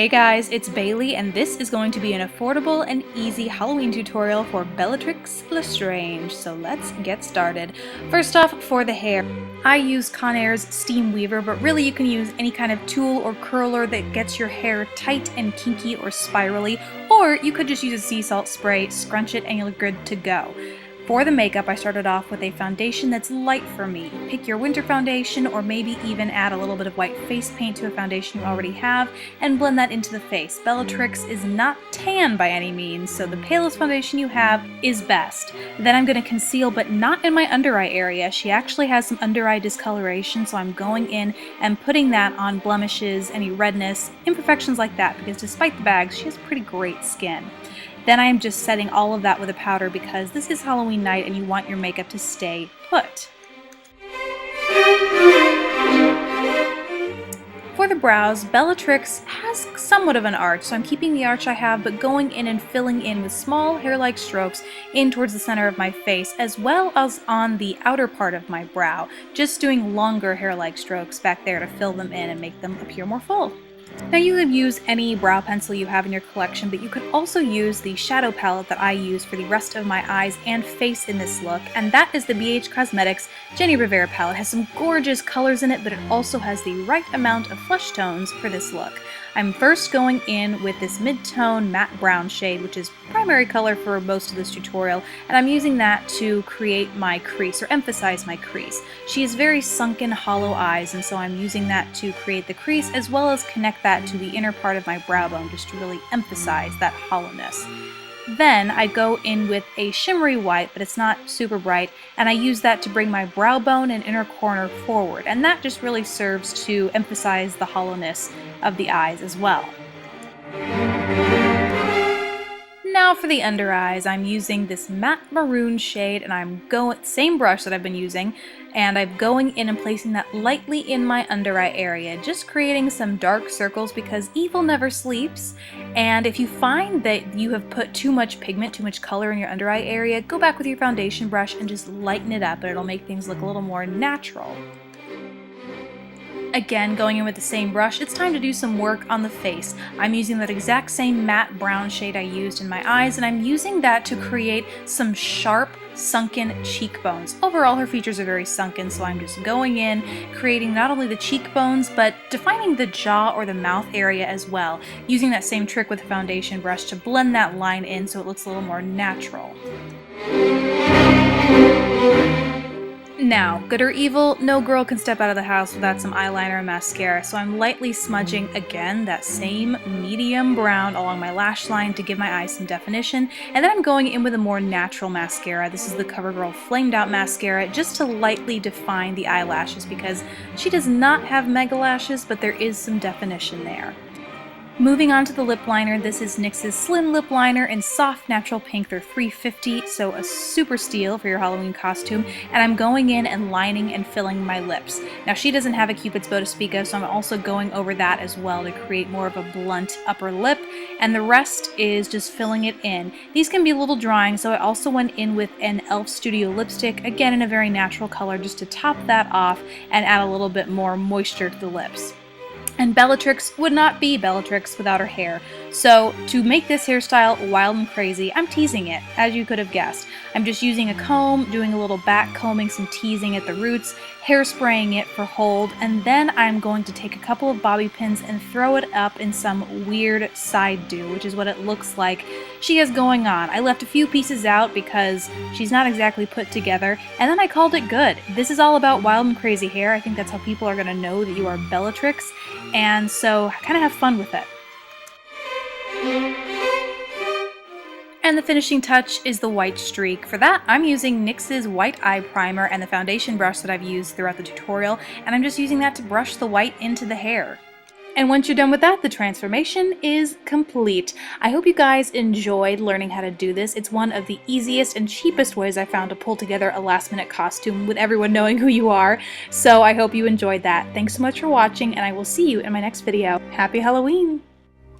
Hey guys, it's Bailey and this is going to be an affordable and easy Halloween tutorial for Bellatrix Lestrange, so let's get started. First off, for the hair, I use Conair's Steam Weaver, but really you can use any kind of tool or curler that gets your hair tight and kinky or spirally, or you could just use a sea salt spray, scrunch it, and you're good to go. For the makeup, I started off with a foundation that's light for me. Pick your winter foundation or maybe even add a little bit of white face paint to a foundation you already have and blend that into the face. Bellatrix is not tan by any means, so the palest foundation you have is best. Then I'm going to conceal, but not in my under eye area. She actually has some under eye discoloration, so I'm going in and putting that on blemishes, any redness, imperfections like that, because despite the bags, she has pretty great skin. Then I am just setting all of that with a powder because this is Halloween night and you want your makeup to stay put. For the brows, Bellatrix has somewhat of an arch, so I'm keeping the arch I have but going in and filling in with small hair-like strokes in towards the center of my face as well as on the outer part of my brow, just doing longer hair-like strokes back there to fill them in and make them appear more full. Now you could use any brow pencil you have in your collection, but you could also use the shadow palette that I use for the rest of my eyes and face in this look, and that is the BH Cosmetics Jenny Rivera palette. It has some gorgeous colors in it, but it also has the right amount of flesh tones for this look. I'm first going in with this mid-tone matte brown shade, which is primary color for most of this tutorial, and I'm using that to create my crease, or emphasize my crease. She has very sunken, hollow eyes, and so I'm using that to create the crease as well as connect that to the inner part of my brow bone just to really emphasize that hollowness. Then I go in with a shimmery white, but it's not super bright, and I use that to bring my brow bone and inner corner forward, and that just really serves to emphasize the hollowness of the eyes as well. Now for the under eyes, I'm using this matte maroon shade, and I'm going same brush that I've been using, and I'm going in and placing that lightly in my under eye area, just creating some dark circles because evil never sleeps. And if you find that you have put too much pigment, too much color in your under eye area, go back with your foundation brush and just lighten it up, and it'll make things look a little more natural. Again, going in with the same brush, it's time to do some work on the face. I'm using that exact same matte brown shade I used in my eyes, and I'm using that to create some sharp, sunken cheekbones. Overall, her features are very sunken, so I'm just going in, creating not only the cheekbones, but defining the jaw or the mouth area as well, using that same trick with the foundation brush to blend that line in so it looks a little more natural. Now, good or evil, no girl can step out of the house without some eyeliner and mascara, so I'm lightly smudging, again, that same medium brown along my lash line to give my eyes some definition, and then I'm going in with a more natural mascara. This is the CoverGirl Flamed Out Mascara, just to lightly define the eyelashes because she does not have mega lashes, but there is some definition there. Moving on to the lip liner, this is NYX's Slim Lip Liner in Soft Natural Pink. They're $3.50, so a super steal for your Halloween costume, and I'm going in and lining and filling my lips. Now she doesn't have a Cupid's bow to speak of, so I'm also going over that as well to create more of a blunt upper lip, and the rest is just filling it in. These can be a little drying, so I also went in with an e.l.f. Studio lipstick, again in a very natural color, just to top that off and add a little bit more moisture to the lips. And Bellatrix would not be Bellatrix without her hair. So to make this hairstyle wild and crazy, I'm teasing it, as you could have guessed. I'm just using a comb, doing a little back combing, some teasing at the roots, hairspraying it for hold, and then I'm going to take a couple of bobby pins and throw it up in some weird side do, which is what it looks like she has going on. I left a few pieces out because she's not exactly put together, and then I called it good. This is all about wild and crazy hair. I think that's how people are going to know that you are Bellatrix, and so kind of have fun with it. And the finishing touch is the white streak. For that, I'm using NYX's White Eye Primer and the foundation brush that I've used throughout the tutorial, and I'm just using that to brush the white into the hair. And once you're done with that, the transformation is complete. I hope you guys enjoyed learning how to do this. It's one of the easiest and cheapest ways I found to pull together a last-minute costume with everyone knowing who you are, so I hope you enjoyed that. Thanks so much for watching, and I will see you in my next video. Happy Halloween!